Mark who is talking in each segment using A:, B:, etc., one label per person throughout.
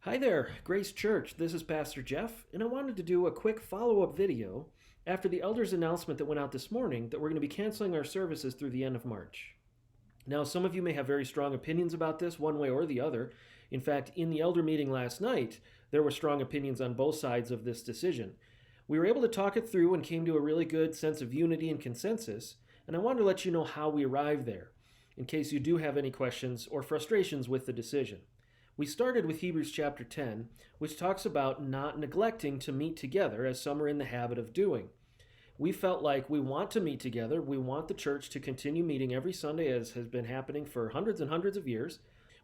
A: Hi there, Grace Church. This is Pastor Jeff, and I wanted to do a quick follow up video after the elders' announcement that went out this morning that we're going to be canceling our services through the end of March. Now, some of you may have very strong opinions about this, one way or the other. In fact, in the elder meeting last night, there were strong opinions on both sides of this decision. We were able to talk it through and came to a really good sense of unity and consensus, and I wanted to let you know how we arrived there, in case you do have any questions or frustrations with the decision. We started with Hebrews chapter 10, which talks about not neglecting to meet together as some are in the habit of doing. We felt like we want to meet together. We want the church to continue meeting every Sunday as has been happening for hundreds and hundreds of years.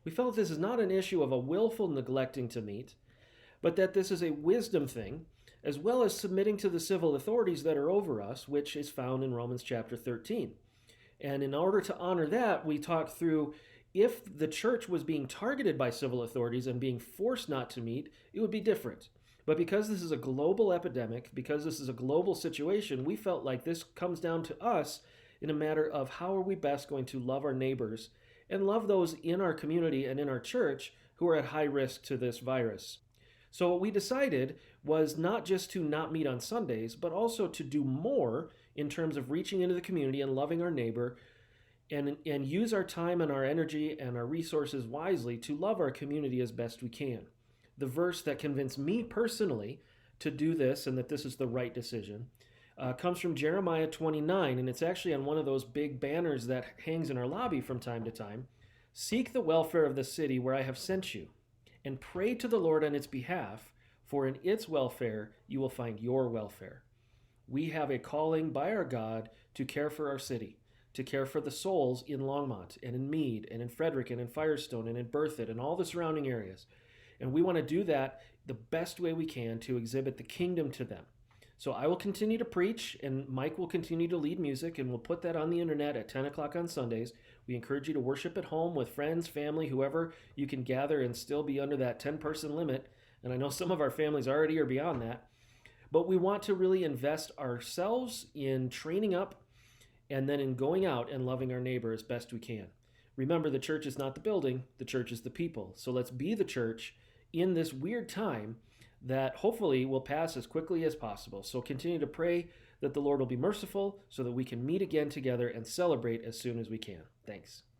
A: We felt this is not an issue of a willful neglecting to meet, but that this is a wisdom thing, as well as submitting to the civil authorities that are over us, which is found in Romans chapter 13. And in order to honor that, we talked through if the church was being targeted by civil authorities and being forced not to meet, it would be different. But because this is a global epidemic, because this is a global situation, we felt like this comes down to us in a matter of how are we best going to love our neighbors and love those in our community and in our church who are at high risk to this virus. So what we decided was not just to not meet on Sundays, but also to do more in terms of reaching into the community and loving our neighbor and use our time and our energy and our resources wisely to love our community as best we can. The verse that convinced me personally to do this and that this is the right decision comes from Jeremiah 29, and it's actually on one of those big banners that hangs in our lobby from time to time. Seek the welfare of the city where I have sent you, and pray to the Lord on its behalf, for in its welfare you will find your welfare. We have a calling by our God to care for our city, to care for the souls in Longmont and in Meade and in Frederick and in Firestone and in Berthoud and all the surrounding areas. And we want to do that the best way we can to exhibit the kingdom to them. So I will continue to preach, and Mike will continue to lead music, and we'll put that on the internet at 10 o'clock on Sundays. We encourage you to worship at home with friends, family, whoever you can gather and still be under that 10-person limit. And I know some of our families already are beyond that. But we want to really invest ourselves in training up and then in going out and loving our neighbor as best we can. Remember, the church is not the building, the church is the people. So let's be the church in this weird time that hopefully will pass as quickly as possible. So continue to pray that the Lord will be merciful so that we can meet again together and celebrate as soon as we can. Thanks.